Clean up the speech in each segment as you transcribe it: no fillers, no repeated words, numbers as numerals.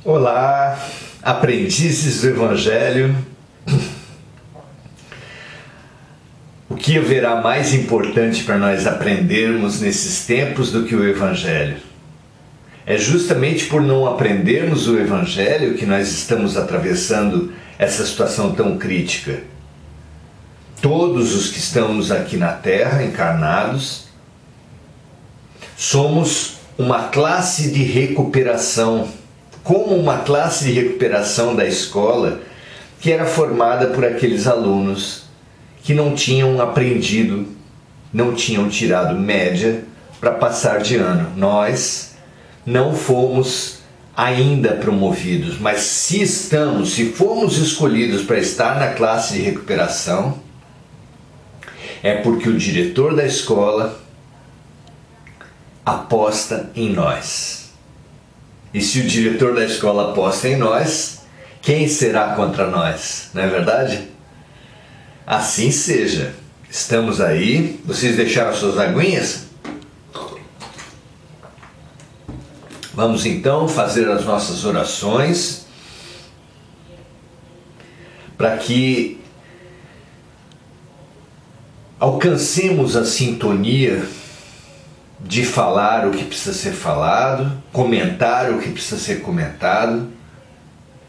Olá, aprendizes do Evangelho. O que haverá mais importante para nós aprendermos nesses tempos do que o Evangelho? É justamente por não aprendermos o Evangelho que nós estamos atravessando essa situação tão crítica. Todos os que estamos aqui na Terra, encarnados, somos uma classe de recuperação, como uma classe de recuperação da escola que era formada por aqueles alunos que não tinham aprendido, não tinham tirado média para passar de ano. Nós não fomos ainda promovidos, mas se fomos escolhidos para estar na classe de recuperação, é porque o diretor da escola aposta em nós. E se o diretor da escola aposta em nós, quem será contra nós? Não é verdade? Assim seja. Estamos aí. Vocês deixaram suas aguinhas? Vamos então fazer as nossas orações para que alcancemos a sintonia de falar o que precisa ser falado, comentar o que precisa ser comentado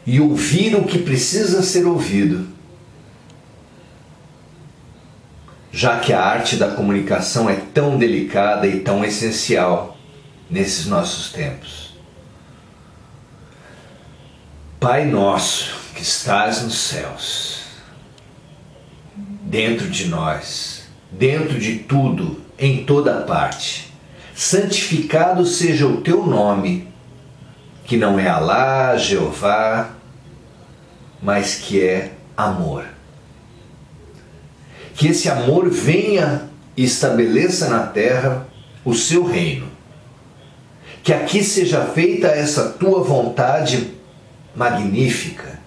e ouvir o que precisa ser ouvido, já que a arte da comunicação é tão delicada e tão essencial nesses nossos tempos. Pai nosso que estás nos céus, dentro de nós, dentro de tudo, em toda parte, santificado seja o teu nome, que não é Alá, Jeová, mas que é amor. Que esse amor venha e estabeleça na terra o seu reino. Que aqui seja feita essa tua vontade magnífica,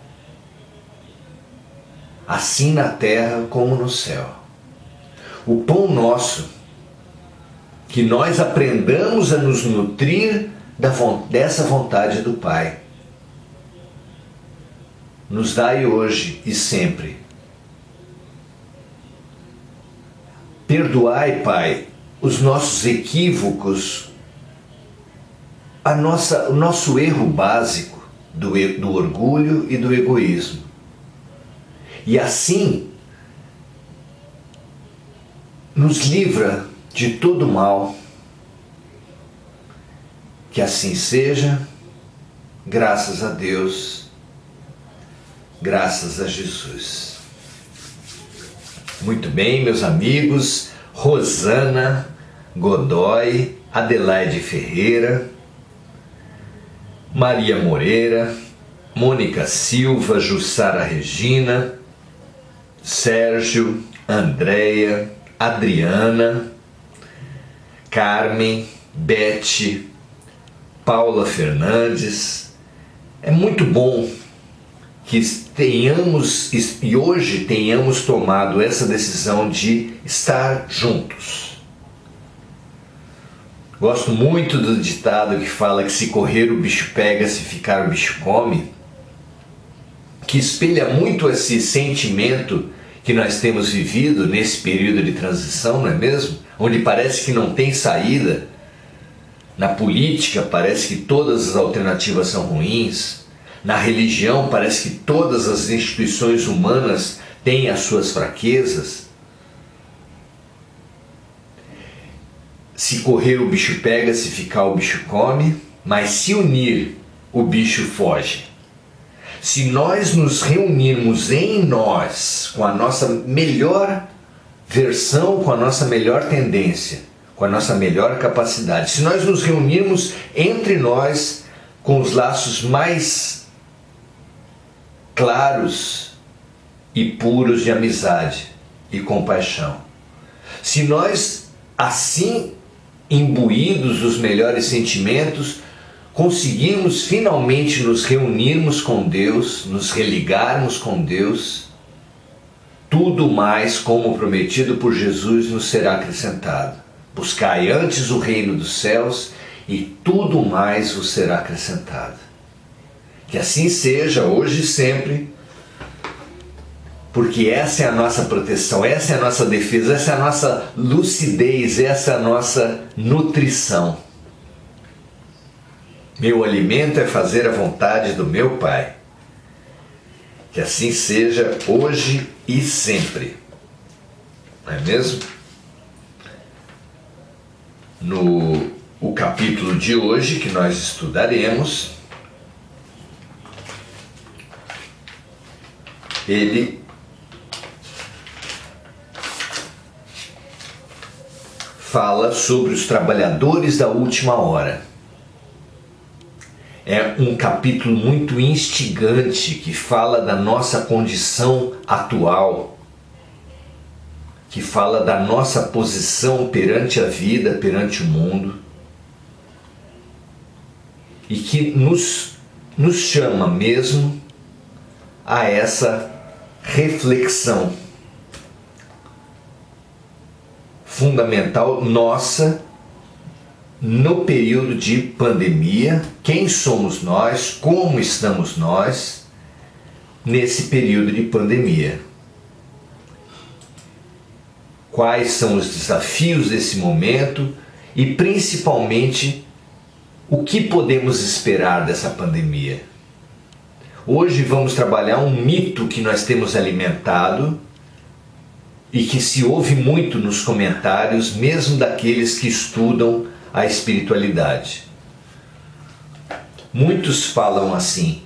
assim na terra como no céu. O pão nosso, que nós aprendamos a nos nutrir dessa vontade do Pai. Nos dai hoje e sempre. Perdoai, Pai, os nossos equívocos, o nosso erro básico do orgulho e do egoísmo. E assim, nos livra de todo mal. Que assim seja, graças a Deus, graças a Jesus. Muito bem, meus amigos, Rosana Godoy, Adelaide Ferreira, Maria Moreira, Mônica Silva, Jussara Regina, Sérgio, Andréia, Adriana, Carmen, Bete, Paula Fernandes. É muito bom que hoje tenhamos tomado essa decisão de estar juntos. Gosto muito do ditado que fala que se correr o bicho pega, se ficar o bicho come, que espelha muito esse sentimento que nós temos vivido nesse período de transição, não é mesmo? Onde parece que não tem saída. Na política parece que todas as alternativas são ruins. Na religião parece que todas as instituições humanas têm as suas fraquezas. Se correr o bicho pega, se ficar o bicho come, mas se unir o bicho foge. Se nós nos reunirmos em nós com a nossa melhor versão, com a nossa melhor tendência, com a nossa melhor capacidade, se nós nos reunirmos entre nós com os laços mais claros e puros de amizade e compaixão, se nós assim imbuídos dos melhores sentimentos conseguirmos finalmente nos reunirmos com Deus, nos religarmos com Deus, tudo mais, como prometido por Jesus, nos será acrescentado. Buscai antes o reino dos céus e tudo mais vos será acrescentado. Que assim seja, hoje e sempre, porque essa é a nossa proteção, essa é a nossa defesa, essa é a nossa lucidez, essa é a nossa nutrição. Meu alimento é fazer a vontade do meu Pai. Que assim seja hoje e sempre. Não é mesmo? No capítulo de hoje que nós estudaremos, ele fala sobre os trabalhadores da última hora. É um capítulo muito instigante que fala da nossa condição atual, que fala da nossa posição perante a vida, perante o mundo, e que nos chama mesmo a essa reflexão fundamental nossa no período de pandemia. Quem somos nós? Como estamos nós nesse período de pandemia? Quais são os desafios desse momento e, principalmente, o que podemos esperar dessa pandemia? Hoje vamos trabalhar um mito que nós temos alimentado e que se ouve muito nos comentários, mesmo daqueles que estudam a espiritualidade. Muitos falam assim,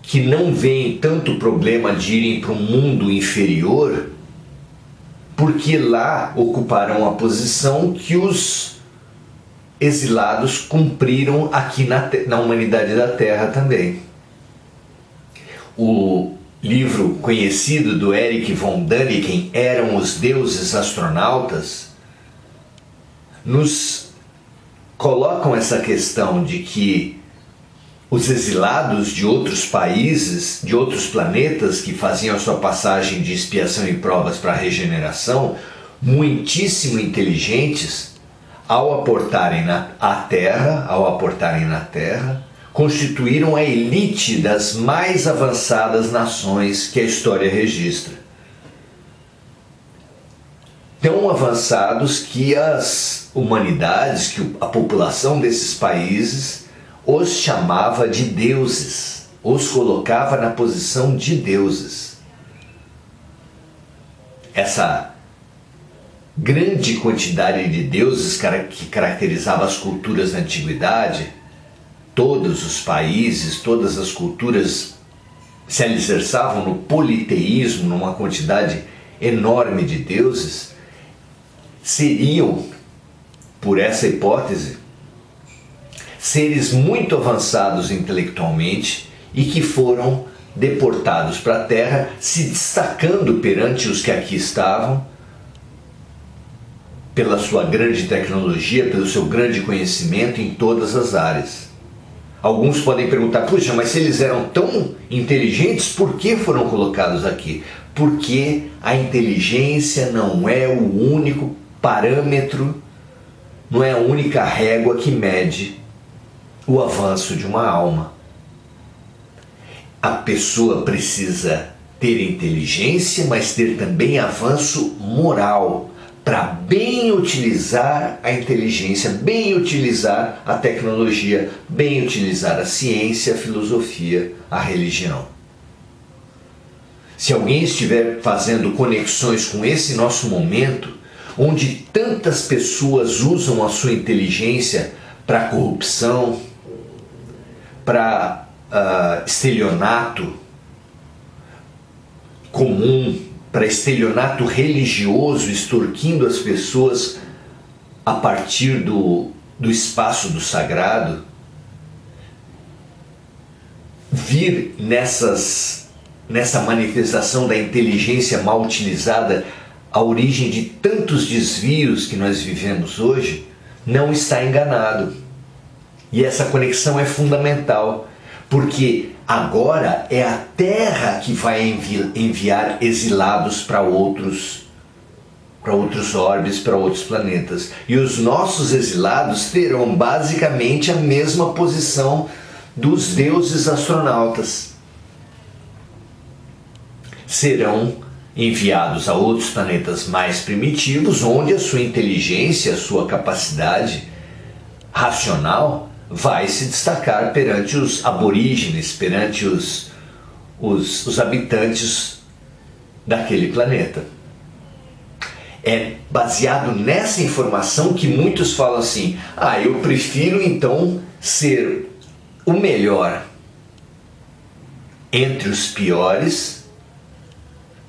que não veem tanto problema de irem para um mundo inferior, porque lá ocuparão a posição que os exilados cumpriram aqui na humanidade da Terra também. O livro conhecido do Erich von Däniken, Eram os Deuses Astronautas, nos colocam essa questão de que os exilados de outros países, de outros planetas que faziam a sua passagem de expiação e provas para a regeneração, muitíssimo inteligentes, ao aportarem na Terra, constituíram a elite das mais avançadas nações que a história registra. Tão avançados que as humanidades, que a população desses países os chamava de deuses, os colocava na posição de deuses. Essa grande quantidade de deuses que caracterizava as culturas da antiguidade, todos os países, todas as culturas se alicerçavam no politeísmo, numa quantidade enorme de deuses, seriam, por essa hipótese, seres muito avançados intelectualmente e que foram deportados para a Terra, se destacando perante os que aqui estavam, pela sua grande tecnologia, pelo seu grande conhecimento em todas as áreas. Alguns podem perguntar, puxa, mas se eles eram tão inteligentes, por que foram colocados aqui? Porque a inteligência não é o único parâmetro, não é a única régua que mede o avanço de uma alma. A pessoa precisa ter inteligência, mas ter também avanço moral, para bem utilizar a inteligência, bem utilizar a tecnologia, bem utilizar a ciência, a filosofia, a religião. Se alguém estiver fazendo conexões com esse nosso momento, onde tantas pessoas usam a sua inteligência para corrupção, para estelionato comum, para estelionato religioso, extorquindo as pessoas a partir do espaço do sagrado, vir nessa manifestação da inteligência mal utilizada a origem de tantos desvios que nós vivemos hoje, não está enganado. E essa conexão é fundamental, porque agora é a Terra que vai enviar exilados para outros orbes, para outros planetas. E os nossos exilados terão basicamente a mesma posição dos deuses astronautas. Serão enviados a outros planetas mais primitivos, onde a sua inteligência, a sua capacidade racional vai se destacar perante os aborígenes, perante os habitantes daquele planeta. É baseado nessa informação que muitos falam assim: eu prefiro então ser o melhor entre os piores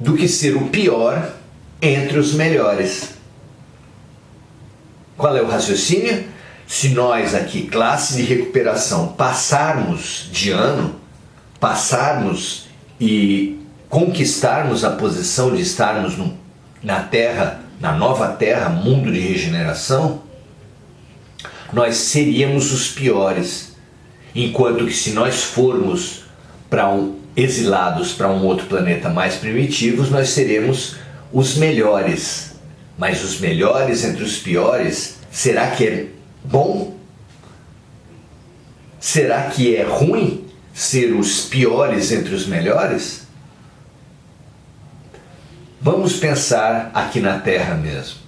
do que ser o pior entre os melhores. Qual é o raciocínio? Se nós aqui, classe de recuperação, passarmos de ano, passarmos e conquistarmos a posição de estarmos na Terra, na nova Terra, mundo de regeneração, nós seríamos os piores. Enquanto que se nós formos exilados para um outro planeta mais primitivos, nós seremos os melhores. Mas os melhores entre os piores, será que é bom? Será que é ruim ser os piores entre os melhores? Vamos pensar aqui na Terra mesmo.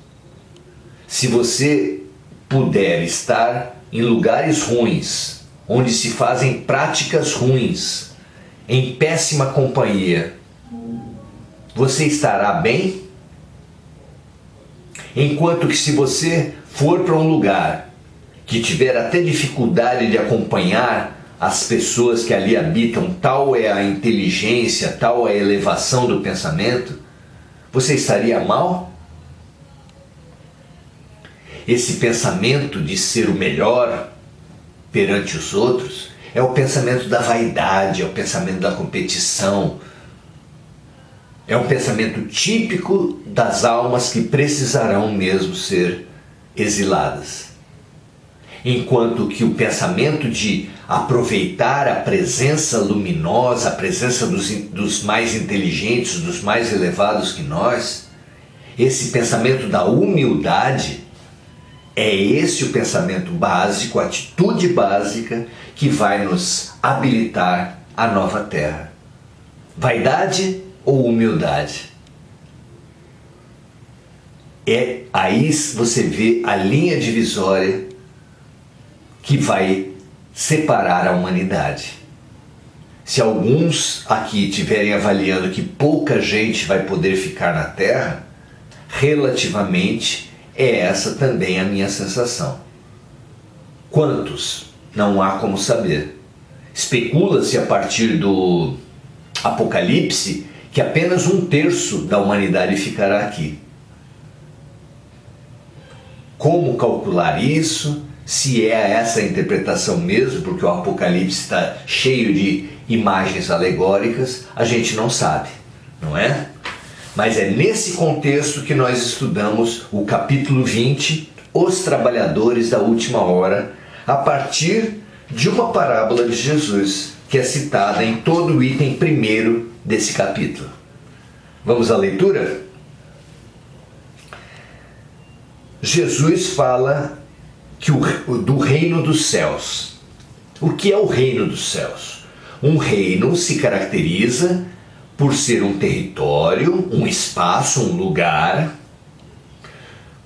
Se você puder estar em lugares ruins, onde se fazem práticas ruins, em péssima companhia, você estará bem? Enquanto que se você for para um lugar que tiver até dificuldade de acompanhar as pessoas que ali habitam, tal é a inteligência, tal é a elevação do pensamento, você estaria mal? Esse pensamento de ser o melhor perante os outros é o pensamento da vaidade, é o pensamento da competição, é um pensamento típico das almas que precisarão mesmo ser exiladas. Enquanto que o pensamento de aproveitar a presença luminosa, a presença dos mais inteligentes, dos mais elevados que nós, esse pensamento da humildade, é esse o pensamento básico, a atitude básica que vai nos habilitar à nova Terra. Vaidade ou humildade? Aí você vê a linha divisória que vai separar a humanidade. Se alguns aqui estiverem avaliando que pouca gente vai poder ficar na Terra, relativamente é essa também a minha sensação. Quantos? Não há como saber. Especula-se a partir do Apocalipse que apenas 1/3 da humanidade ficará aqui. Como calcular isso? Se é essa a interpretação mesmo, porque o Apocalipse está cheio de imagens alegóricas, a gente não sabe, não é? Mas é nesse contexto que nós estudamos o capítulo 20, Os Trabalhadores da Última Hora, a partir de uma parábola de Jesus, que é citada em todo o item 1º desse capítulo. Vamos à leitura? Jesus fala do reino dos céus. O que é o reino dos céus? Um reino se caracteriza por ser um território, um espaço, um lugar,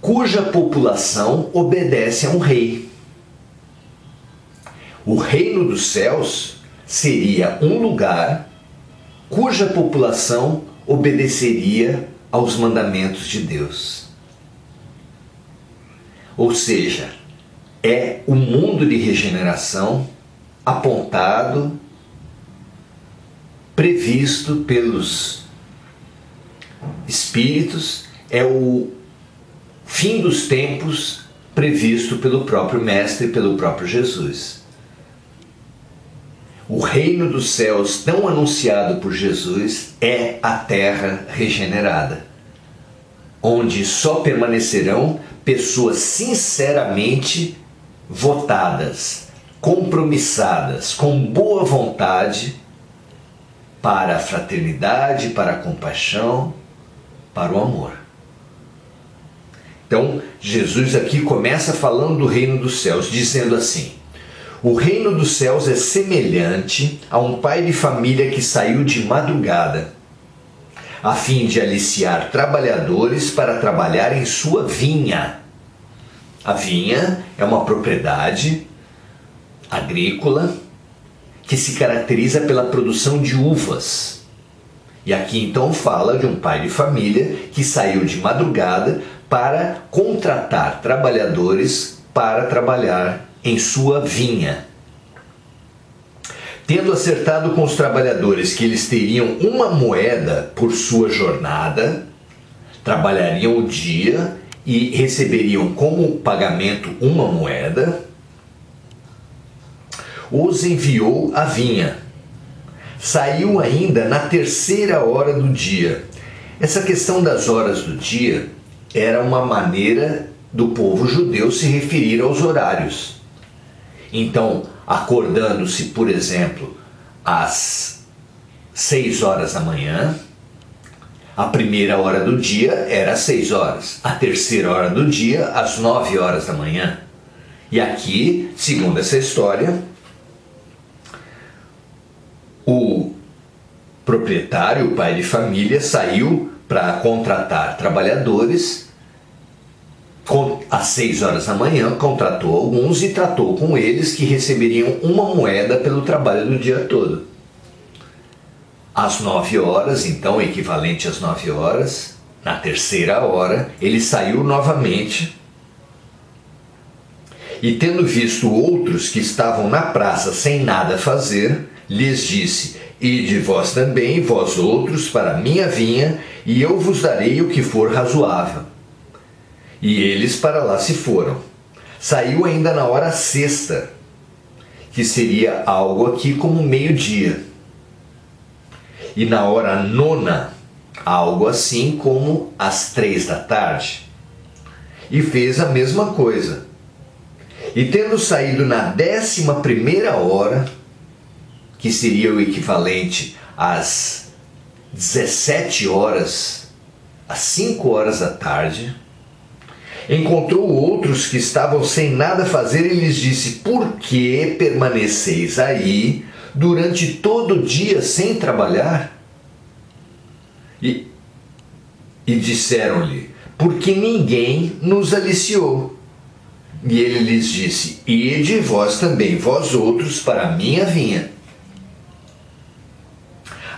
cuja população obedece a um rei. O reino dos céus seria um lugar cuja população obedeceria aos mandamentos de Deus. Ou seja, é o mundo de regeneração apontado, previsto pelos Espíritos, é o fim dos tempos previsto pelo próprio Mestre e pelo próprio Jesus. O reino dos céus, tão anunciado por Jesus, é a terra regenerada, onde só permanecerão pessoas sinceramente votadas, compromissadas, com boa vontade para a fraternidade, para a compaixão, para o amor. Então, Jesus aqui começa falando do reino dos céus, dizendo assim: O reino dos céus é semelhante a um pai de família que saiu de madrugada, a fim de aliciar trabalhadores para trabalhar em sua vinha. A vinha é uma propriedade agrícola que se caracteriza pela produção de uvas. E aqui então fala de um pai de família que saiu de madrugada para contratar trabalhadores para trabalhar em sua vinha. Tendo acertado com os trabalhadores que eles teriam uma moeda por sua jornada, trabalhariam o dia e receberiam como pagamento uma moeda, os enviou à vinha. Saiu ainda na 3ª hora do dia. Essa questão das horas do dia era uma maneira do povo judeu se referir aos horários. Então, acordando-se, por exemplo, às 6 horas da manhã, a 1ª hora do dia era às 6 horas, a 3ª hora do dia às 9 horas da manhã. E aqui, segundo essa história, o proprietário, o pai de família, saiu para contratar trabalhadores. Às 6 horas da manhã, contratou alguns e tratou com eles que receberiam uma moeda pelo trabalho do dia todo. Às 9 horas, então, equivalente às 9 horas, na 3ª hora, ele saiu novamente e, tendo visto outros que estavam na praça sem nada fazer, lhes disse: Ide vós também, vós outros, para a minha vinha, e eu vos darei o que for razoável. E eles para lá se foram. Saiu ainda na hora 6ª, que seria algo aqui como meio-dia. E na hora 9ª, algo assim como às 3 da tarde. E fez a mesma coisa. E tendo saído na 11ª hora, que seria o equivalente às 17 horas, às 5 horas da tarde, encontrou outros que estavam sem nada a fazer e lhes disse: Por que permaneceis aí durante todo o dia sem trabalhar? E disseram-lhe: Porque ninguém nos aliciou. E ele lhes disse: Ide vós também, vós outros, para a minha vinha.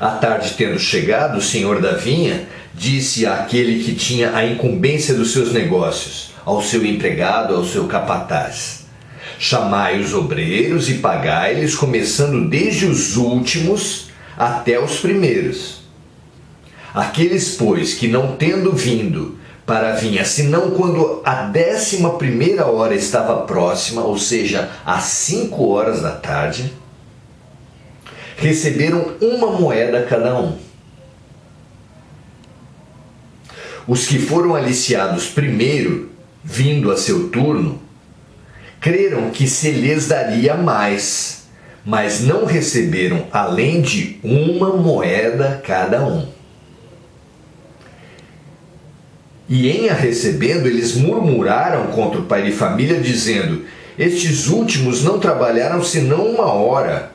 À tarde, tendo chegado, o senhor da vinha disse àquele que tinha a incumbência dos seus negócios, ao seu empregado, ao seu capataz: Chamai os obreiros e pagai-lhes, começando desde os últimos até os primeiros. Aqueles, pois, que não tendo vindo para a vinha, senão quando a 11ª hora estava próxima, ou seja, às 5 horas da tarde, receberam uma moeda cada um. Os que foram aliciados primeiro, vindo a seu turno, creram que se lhes daria mais, mas não receberam além de uma moeda cada um. E em a recebendo, eles murmuraram contra o pai de família, dizendo: Estes últimos não trabalharam senão 1 hora,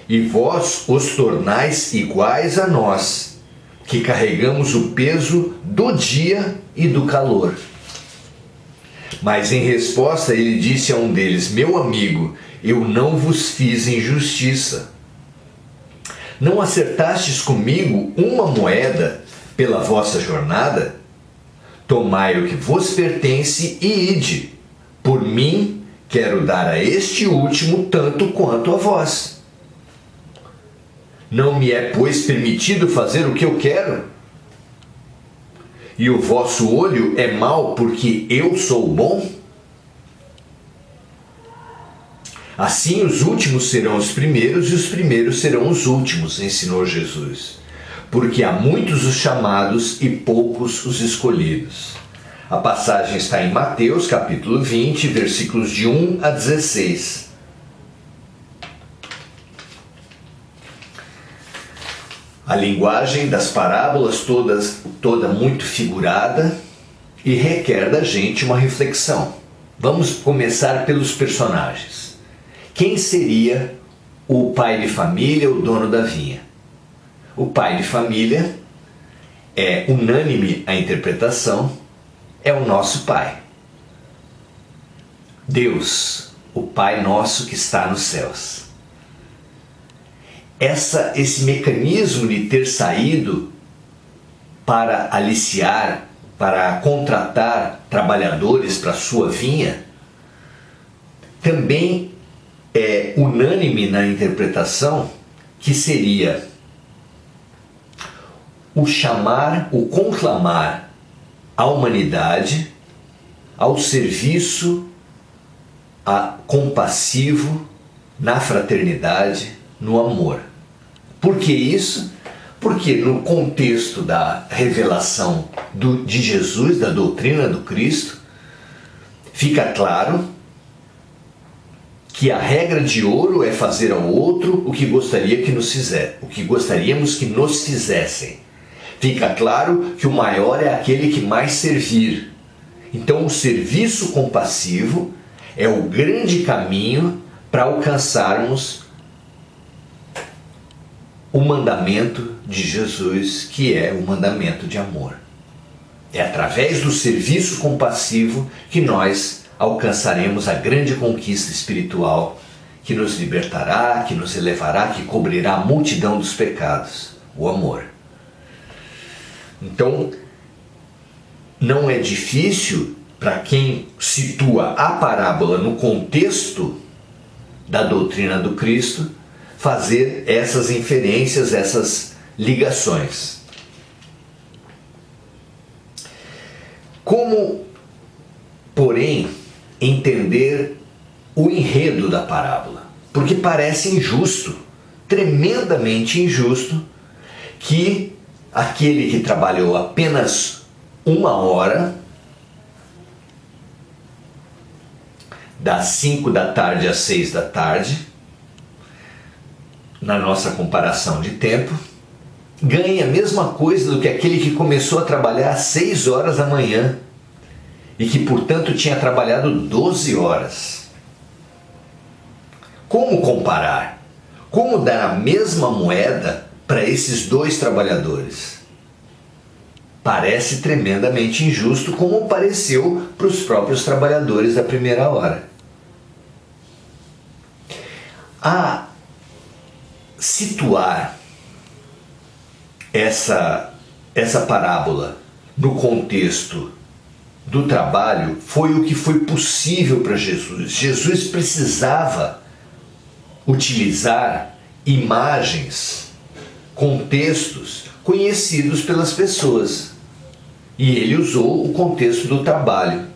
e vós os tornais iguais a nós, que carregamos o peso do dia e do calor. Mas em resposta ele disse a um deles: Meu amigo, eu não vos fiz injustiça. Não acertastes comigo uma moeda pela vossa jornada? Tomai o que vos pertence e ide. Por mim, quero dar a este último tanto quanto a vós. Não me é, pois, permitido fazer o que eu quero? E o vosso olho é mau porque eu sou bom? Assim os últimos serão os primeiros e os primeiros serão os últimos, ensinou Jesus. Porque há muitos os chamados e poucos os escolhidos. A passagem está em Mateus, capítulo 20, versículos de 1 a 16. A linguagem das parábolas toda muito figurada e requer da gente uma reflexão. Vamos começar pelos personagens. Quem seria o pai de família, o dono da vinha? O pai de família é unânime a interpretação, é o nosso Pai. Deus, o Pai nosso que está nos céus. Esse mecanismo de ter saído para aliciar, para contratar trabalhadores para a sua vinha, também é unânime na interpretação que seria o chamar, o conclamar a humanidade ao serviço compassivo, na fraternidade, no amor. Por que isso? Porque no contexto da revelação de Jesus, da doutrina do Cristo, fica claro que a regra de ouro é fazer ao outro o que gostaríamos que nos fizessem. Fica claro que o maior é aquele que mais servir. Então o serviço compassivo é o grande caminho para alcançarmos o mandamento de Jesus, que é o mandamento de amor. É através do serviço compassivo que nós alcançaremos a grande conquista espiritual que nos libertará, que nos elevará, que cobrirá a multidão dos pecados, o amor. Então, não é difícil para quem situa a parábola no contexto da doutrina do Cristo fazer essas inferências, essas ligações. Como, porém, entender o enredo da parábola? Porque parece injusto, tremendamente injusto, que aquele que trabalhou apenas 1 hora, das 5 da tarde às 6 da tarde, na nossa comparação de tempo, ganha a mesma coisa do que aquele que começou a trabalhar às 6 horas da manhã e que, portanto, tinha trabalhado 12 horas. Como comparar? Como dar a mesma moeda para esses dois trabalhadores? Parece tremendamente injusto, como pareceu para os próprios trabalhadores da primeira hora. A situar essa parábola no contexto do trabalho foi o que foi possível para Jesus. Jesus precisava utilizar imagens, contextos conhecidos pelas pessoas. E ele usou o contexto do trabalho.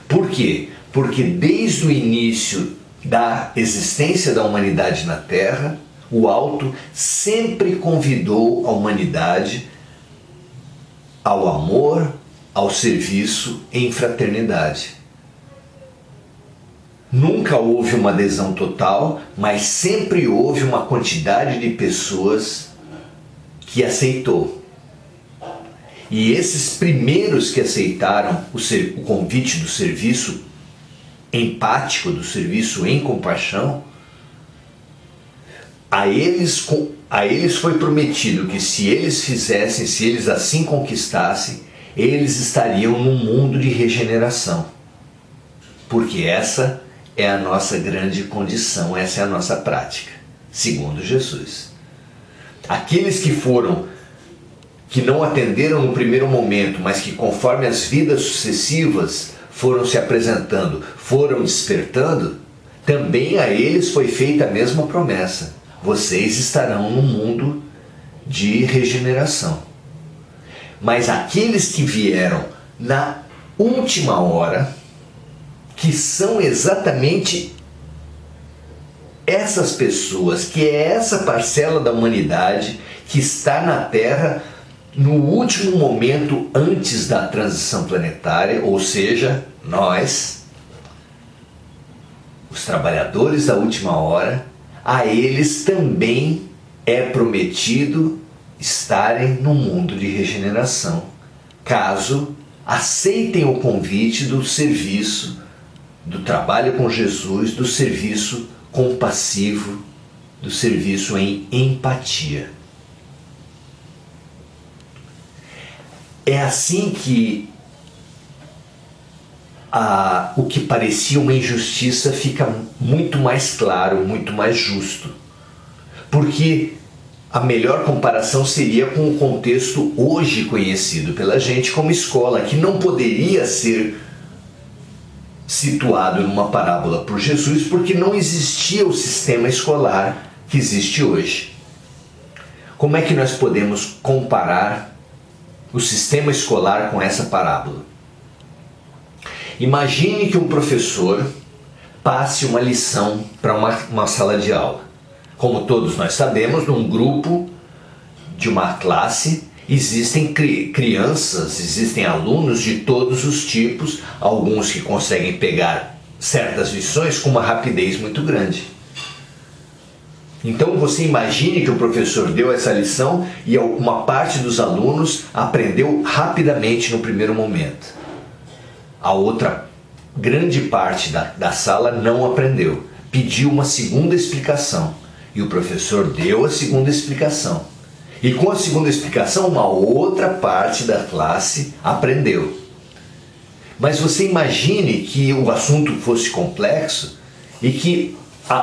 Por quê? Porque desde o início da existência da humanidade na Terra, o Alto sempre convidou a humanidade ao amor, ao serviço em fraternidade. Nunca houve uma adesão total, mas sempre houve uma quantidade de pessoas que aceitou. E esses primeiros que aceitaram o convite do serviço empático, do serviço em compaixão, a eles foi prometido que se eles fizessem, se eles assim conquistassem, eles estariam num mundo de regeneração. Porque essa é a nossa grande condição, essa é a nossa prática, segundo Jesus. Aqueles que não atenderam no primeiro momento, mas que conforme as vidas sucessivas foram se apresentando, foram despertando, também a eles foi feita a mesma promessa. Vocês estarão num mundo de regeneração. Mas aqueles que vieram na última hora, que são exatamente essas pessoas, que é essa parcela da humanidade que está na Terra no último momento antes da transição planetária, ou seja, nós, os trabalhadores da última hora, a eles também é prometido estarem no mundo de regeneração, caso aceitem o convite do serviço do trabalho com Jesus, do serviço compassivo, do serviço em empatia. É assim que o que parecia uma injustiça fica muito mais claro, muito mais justo. Porque a melhor comparação seria com o contexto hoje conhecido pela gente como escola, que não poderia ser situado numa parábola por Jesus, porque não existia o sistema escolar que existe hoje. Como é que nós podemos comparar o sistema escolar com essa parábola? Imagine que um professor passe uma lição para uma sala de aula. Como todos nós sabemos, num grupo de uma classe existem crianças, existem alunos de todos os tipos, alguns que conseguem pegar certas lições com uma rapidez muito grande. Então você imagine que o professor deu essa lição e uma parte dos alunos aprendeu rapidamente no primeiro momento. A outra grande parte da sala não aprendeu, pediu uma segunda explicação. E o professor deu a segunda explicação. E com a segunda explicação, uma outra parte da classe aprendeu. Mas você imagine que o assunto fosse complexo e que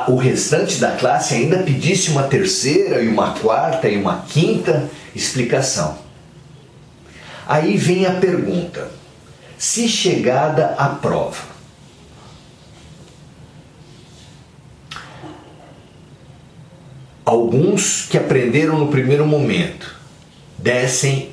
o restante da classe ainda pedisse uma terceira e uma quarta e uma quinta explicação. Aí vem a pergunta: se chegada a prova, alguns que aprenderam no primeiro momento dessem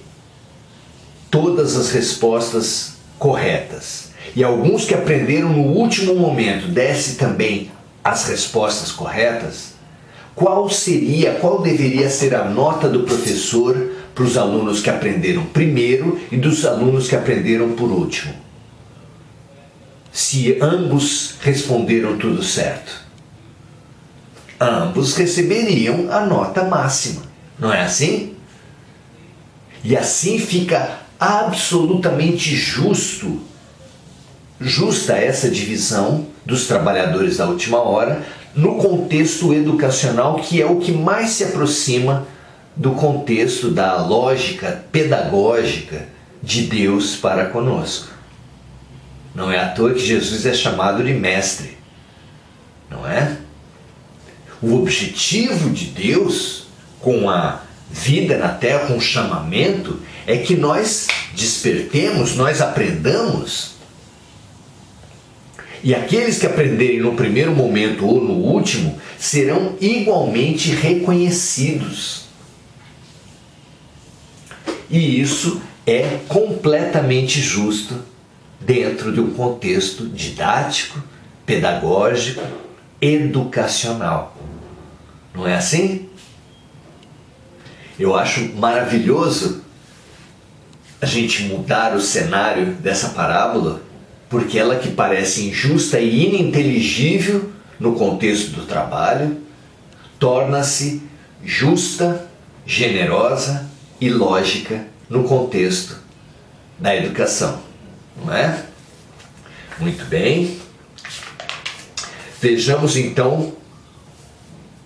todas as respostas corretas e alguns que aprenderam no último momento dessem também as respostas corretas, qual deveria ser a nota do professor para os alunos que aprenderam primeiro e dos alunos que aprenderam por último? Se ambos responderam tudo certo, ambos receberiam a nota máxima, não é assim? E assim fica absolutamente justa essa divisão dos trabalhadores da última hora no contexto educacional, que é o que mais se aproxima do contexto da lógica pedagógica de Deus para conosco. Não é à toa que Jesus é chamado de mestre, não é? O objetivo de Deus com a vida na Terra, com o chamamento, é que nós despertemos, nós aprendamos. E aqueles que aprenderem no primeiro momento ou no último serão igualmente reconhecidos. E isso é completamente justo dentro de um contexto didático, pedagógico, educacional. Não é assim? Eu acho maravilhoso a gente mudar o cenário dessa parábola, porque ela que parece injusta e ininteligível no contexto do trabalho, torna-se justa, generosa e lógica no contexto da educação. Não é? Muito bem. Vejamos então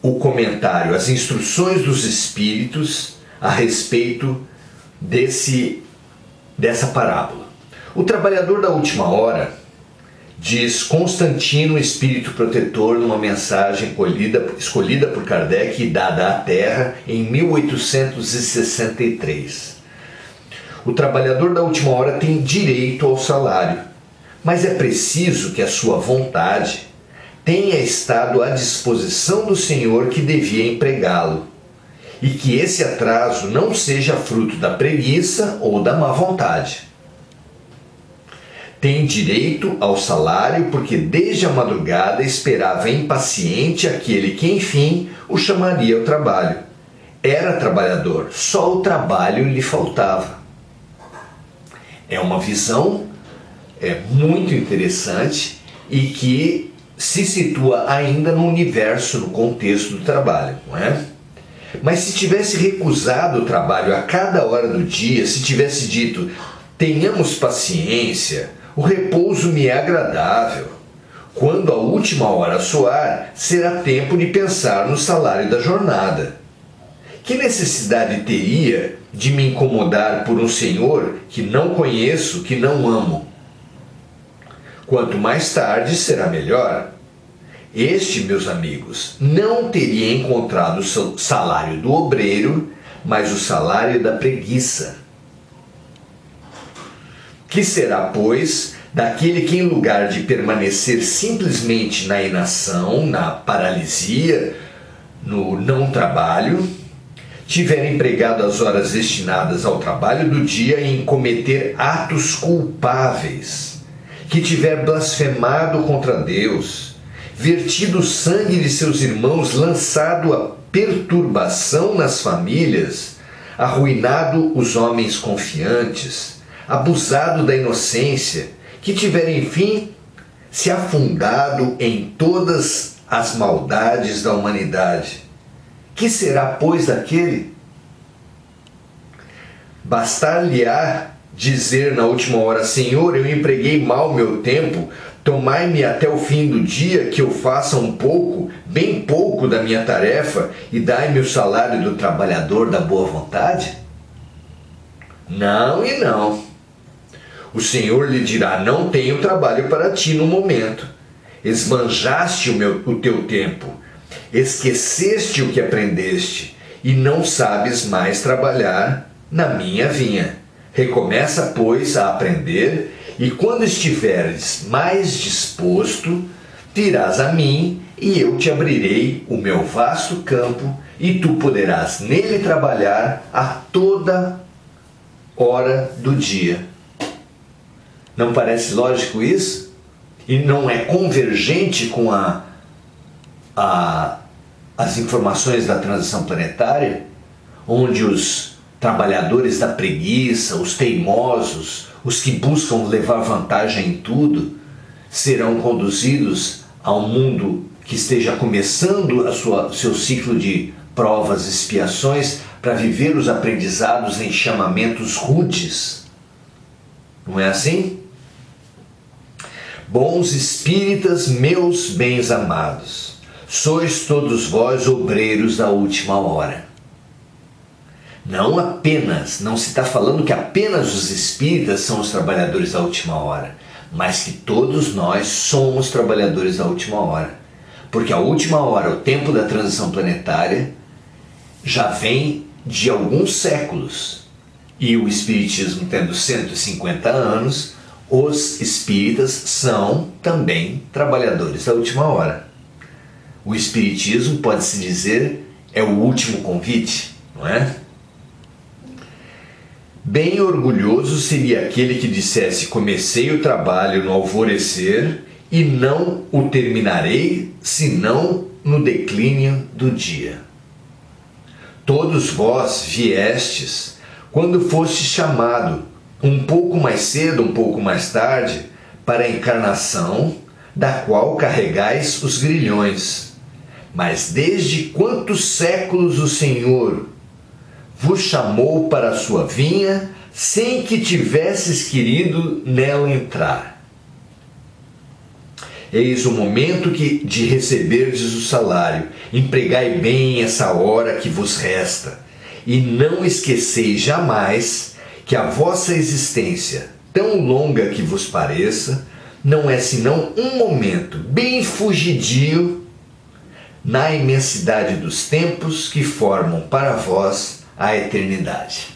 o comentário, as instruções dos Espíritos a respeito dessa parábola. O trabalhador da última hora, diz Constantino, espírito protetor, numa mensagem escolhida por Kardec e dada à Terra em 1863. O trabalhador da última hora tem direito ao salário, mas é preciso que a sua vontade tenha estado à disposição do senhor que devia empregá-lo, e que esse atraso não seja fruto da preguiça ou da má vontade. Tem direito ao salário porque desde a madrugada esperava impaciente aquele que enfim o chamaria ao trabalho. Era trabalhador, só o trabalho lhe faltava. É uma visão muito interessante e que se situa ainda no universo, no contexto do trabalho, não é? Mas se tivesse recusado o trabalho a cada hora do dia, se tivesse dito, tenhamos paciência, o repouso me é agradável, Quando a última hora soar, será tempo de pensar no salário da jornada. Que necessidade teria de me incomodar por um senhor que não conheço, que não amo? Quanto mais tarde, será melhor. Este, meus amigos, não teria encontrado o salário do obreiro, mas o salário da preguiça. Que será, pois, daquele que, em lugar de permanecer simplesmente na inação, na paralisia, no não trabalho, tiver empregado as horas destinadas ao trabalho do dia em cometer atos culpáveis, que tiver blasfemado contra Deus, vertido o sangue de seus irmãos, lançado a perturbação nas famílias, arruinado os homens confiantes, abusado da inocência, que tiver, enfim, se afundado em todas as maldades da humanidade. Que será, pois, daquele? Bastar-lhe-á dizer na última hora: Senhor, eu empreguei mal meu tempo, tomai-me até o fim do dia, que eu faça um pouco, bem pouco da minha tarefa, e dai-me o salário do trabalhador da boa vontade? Não e não. O Senhor lhe dirá: não tenho trabalho para ti no momento. Esbanjaste o teu tempo, esqueceste o que aprendeste, e não sabes mais trabalhar na minha vinha. Recomeça, pois, a aprender, e quando estiveres mais disposto, virás a mim, e eu te abrirei o meu vasto campo, e tu poderás nele trabalhar a toda hora do dia. Não parece lógico isso? E não é convergente com as informações da transição planetária, onde os trabalhadores da preguiça, os teimosos, os que buscam levar vantagem em tudo, serão conduzidos a um mundo que esteja começando seu ciclo de provas e expiações para viver os aprendizados em chamamentos rudes. Não é assim? Bons espíritas, meus bens amados, sois todos vós obreiros da última hora. Não se está falando que apenas os espíritas são os trabalhadores da última hora, mas que todos nós somos trabalhadores da última hora. Porque a última hora, o tempo da transição planetária, já vem de alguns séculos. E o espiritismo tendo 150 anos, os espíritas são também trabalhadores da última hora. O espiritismo, pode-se dizer, é o último convite, não é? Bem orgulhoso seria aquele que dissesse: comecei o trabalho no alvorecer e não o terminarei senão no declínio do dia. Todos vós viestes quando foste chamado, um pouco mais cedo, um pouco mais tarde, para a encarnação, da qual carregais os grilhões. Mas desde quantos séculos o Senhor vos chamou para a sua vinha, sem que tivesses querido nela entrar? Eis o momento de receberdes o salário. Empregai bem essa hora que vos resta, e não esqueceis jamais que a vossa existência, tão longa que vos pareça, não é senão um momento bem fugidio na imensidade dos tempos que formam para vós a eternidade.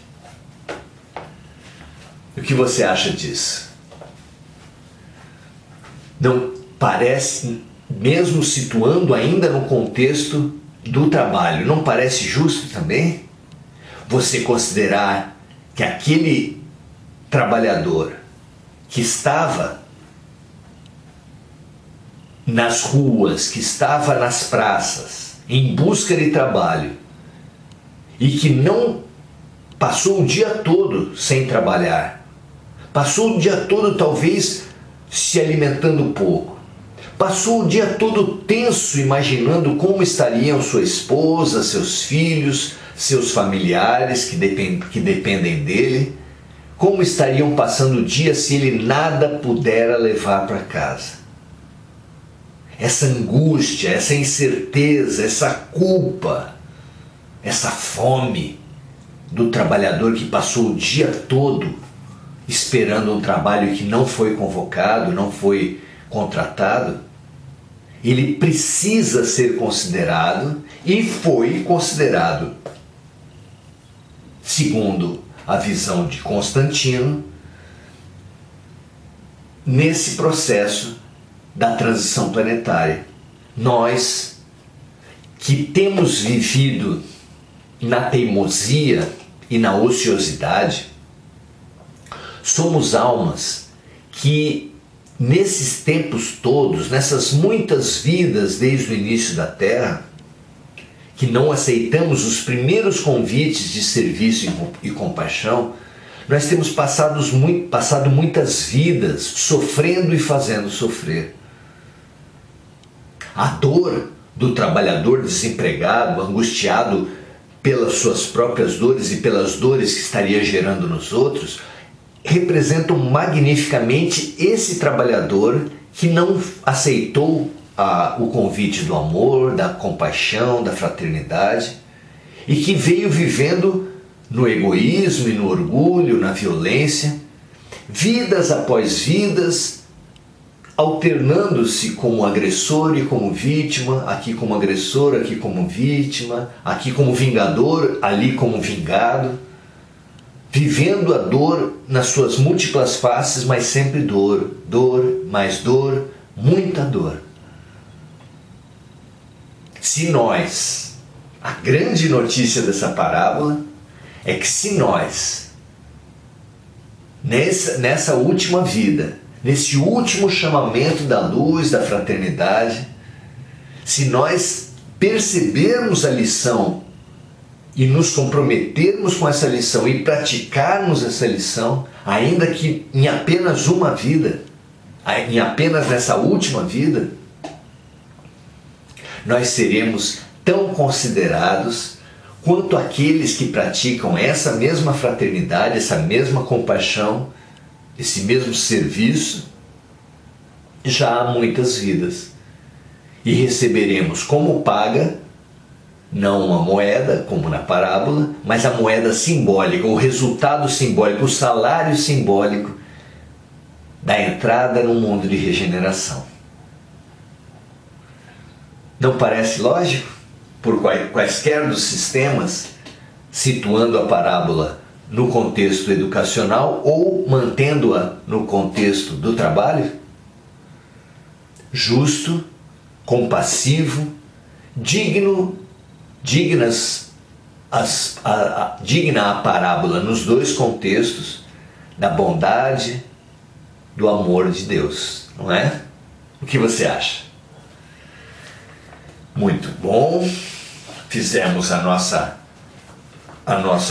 O que você acha disso? Não parece, mesmo situando ainda no contexto do trabalho, não parece justo também você considerar que aquele trabalhador que estava nas ruas, que estava nas praças, em busca de trabalho, e que não passou o dia todo sem trabalhar, passou o dia todo talvez se alimentando pouco, passou o dia todo tenso imaginando como estariam sua esposa, seus filhos, seus familiares que dependem dele, como estariam passando o dia se ele nada pudera levar para casa. essa angústia, essa incerteza, essa culpa, essa fome do trabalhador que passou o dia todo esperando um trabalho que não foi convocado, não foi contratado, ele precisa ser considerado e foi considerado, segundo a visão de Constantino, nesse processo da transição planetária. Nós que temos vivido na teimosia e na ociosidade, somos almas que nesses tempos todos, nessas muitas vidas desde o início da Terra, que não aceitamos os primeiros convites de serviço e compaixão, nós temos passado muitas vidas sofrendo e fazendo sofrer. A dor do trabalhador desempregado, angustiado pelas suas próprias dores e pelas dores que estaria gerando nos outros, representam magnificamente esse trabalhador que não aceitou o convite do amor, da compaixão, da fraternidade, e que veio vivendo no egoísmo e no orgulho, na violência, vidas após vidas, alternando-se como agressor e como vítima, aqui como agressor, aqui como vítima, aqui como vingador, ali como vingado, vivendo a dor nas suas múltiplas faces, mas sempre dor, dor, mais dor, muita dor. Se nós, a grande notícia dessa parábola é que se nós, nessa última vida, nesse último chamamento da luz, da fraternidade, se nós percebermos a lição e nos comprometermos com essa lição e praticarmos essa lição, ainda que em apenas uma vida, em apenas nessa última vida, nós seremos tão considerados quanto aqueles que praticam essa mesma fraternidade, essa mesma compaixão, esse mesmo serviço, já há muitas vidas. E receberemos como paga, não uma moeda, como na parábola, mas a moeda simbólica, o resultado simbólico, o salário simbólico da entrada no mundo de regeneração. Não parece lógico? Por quaisquer dos sistemas, situando a parábola no contexto educacional ou mantendo-a no contexto do trabalho? Justo, compassivo, digna a parábola nos dois contextos da bondade, do amor de Deus, não é? O que você acha? Muito bom, fizemos a nossa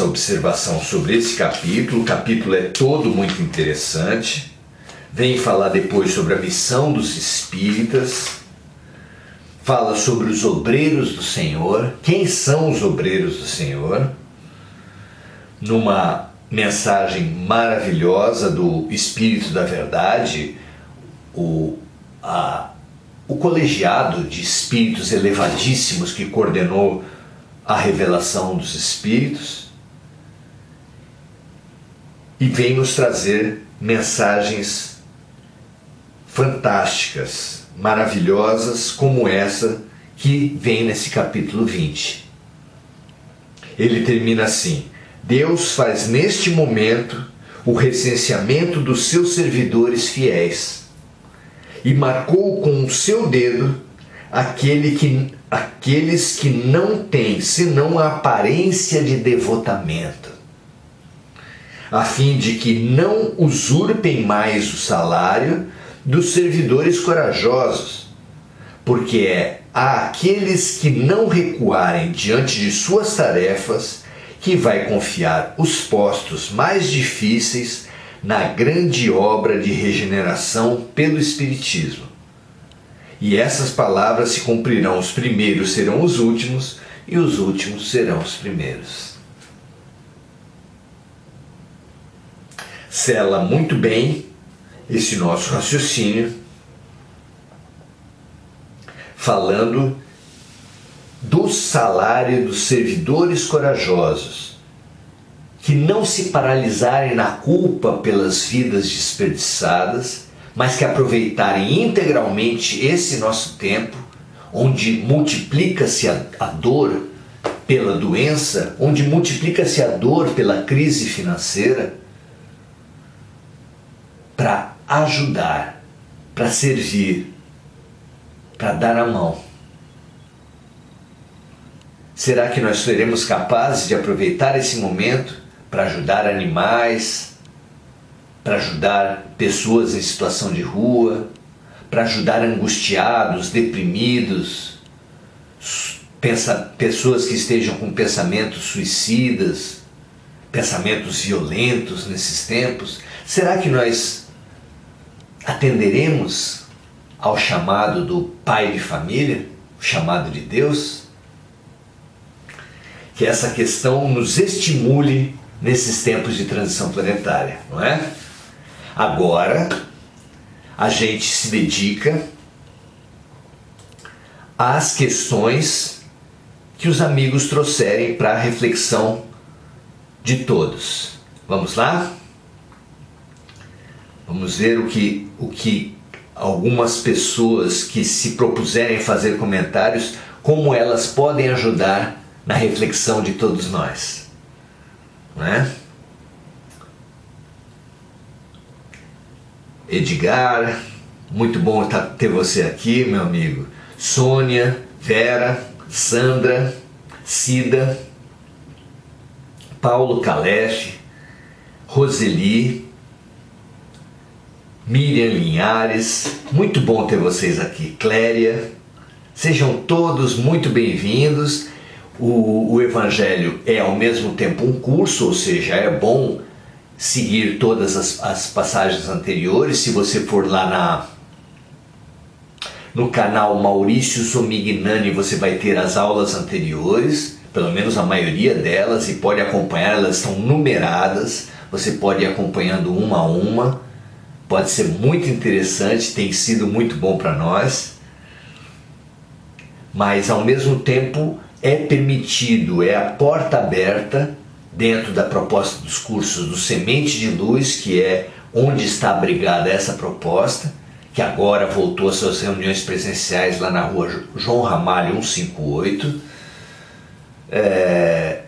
observação sobre esse capítulo. O capítulo é todo muito interessante. Vem falar depois sobre a missão dos espíritas, fala sobre os obreiros do Senhor, quem são os obreiros do Senhor, numa mensagem maravilhosa do Espírito da Verdade, o colegiado de espíritos elevadíssimos que coordenou a revelação dos espíritos, e vem nos trazer mensagens fantásticas, maravilhosas, como essa que vem nesse capítulo 20. Ele termina assim: Deus faz neste momento o recenseamento dos seus servidores fiéis e marcou com o seu dedo aqueles que não têm senão a aparência de devotamento, a fim de que não usurpem mais o salário dos servidores corajosos, porque é àqueles que não recuarem diante de suas tarefas que vai confiar os postos mais difíceis na grande obra de regeneração pelo Espiritismo. E essas palavras se cumprirão: os primeiros serão os últimos e os últimos serão os primeiros. Sela muito bem esse nosso raciocínio falando do salário dos servidores corajosos, que não se paralisarem na culpa pelas vidas desperdiçadas, mas que aproveitarem integralmente esse nosso tempo, onde multiplica-se a dor pela doença, onde multiplica-se a dor pela crise financeira, para ajudar, para servir, para dar a mão. Será que nós seremos capazes de aproveitar esse momento para ajudar animais, para ajudar pessoas em situação de rua, para ajudar angustiados, deprimidos, pessoas que estejam com pensamentos suicidas, pensamentos violentos nesses tempos? Será que nós atenderemos ao chamado do pai de família, o chamado de Deus? Que essa questão nos estimule nesses tempos de transição planetária, não é? Agora, a gente se dedica às questões que os amigos trouxerem para a reflexão de todos. Vamos lá? Vamos ver o que algumas pessoas que se propuserem fazer comentários, como elas podem ajudar na reflexão de todos nós, não é? Edgar, muito bom ter você aqui, meu amigo. Sônia, Vera, Sandra, Cida, Paulo Calef, Roseli, Miriam Linhares, muito bom ter vocês aqui. Cléria, sejam todos muito bem-vindos. O Evangelho é ao mesmo tempo um curso, ou seja, é bom seguir todas as passagens anteriores. Se você for lá no canal Maurício Somignani, você vai ter as aulas anteriores, pelo menos a maioria delas, e pode acompanhar, elas estão numeradas, você pode ir acompanhando uma a uma, pode ser muito interessante, tem sido muito bom para nós, mas ao mesmo tempo é permitido, é a porta aberta dentro da proposta dos cursos do Semente de Luz, que é onde está abrigada essa proposta, que agora voltou às suas reuniões presenciais lá na rua João Ramalho 158. É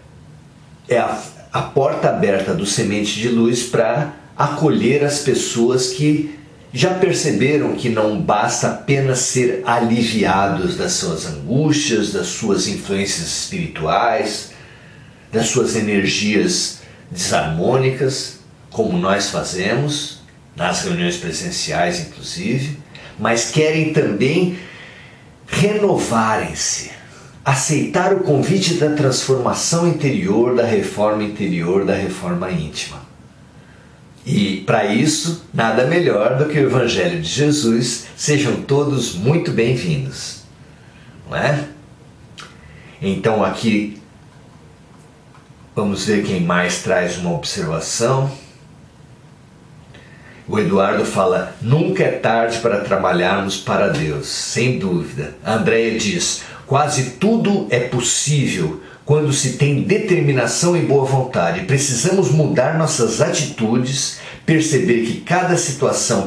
a porta aberta do Semente de Luz para acolher as pessoas que já perceberam que não basta apenas ser aliviados das suas angústias, das suas influências espirituais, das suas energias desarmônicas, como nós fazemos, nas reuniões presenciais inclusive, mas querem também renovarem-se, aceitar o convite da transformação interior, da reforma íntima. E para isso, nada melhor do que o Evangelho de Jesus. Sejam todos muito bem-vindos, não é? Então aqui, vamos ver quem mais traz uma observação. O Eduardo fala, nunca é tarde para trabalharmos para Deus, sem dúvida. A Andréia diz, quase tudo é possível quando se tem determinação e boa vontade. Precisamos mudar nossas atitudes, perceber que cada situação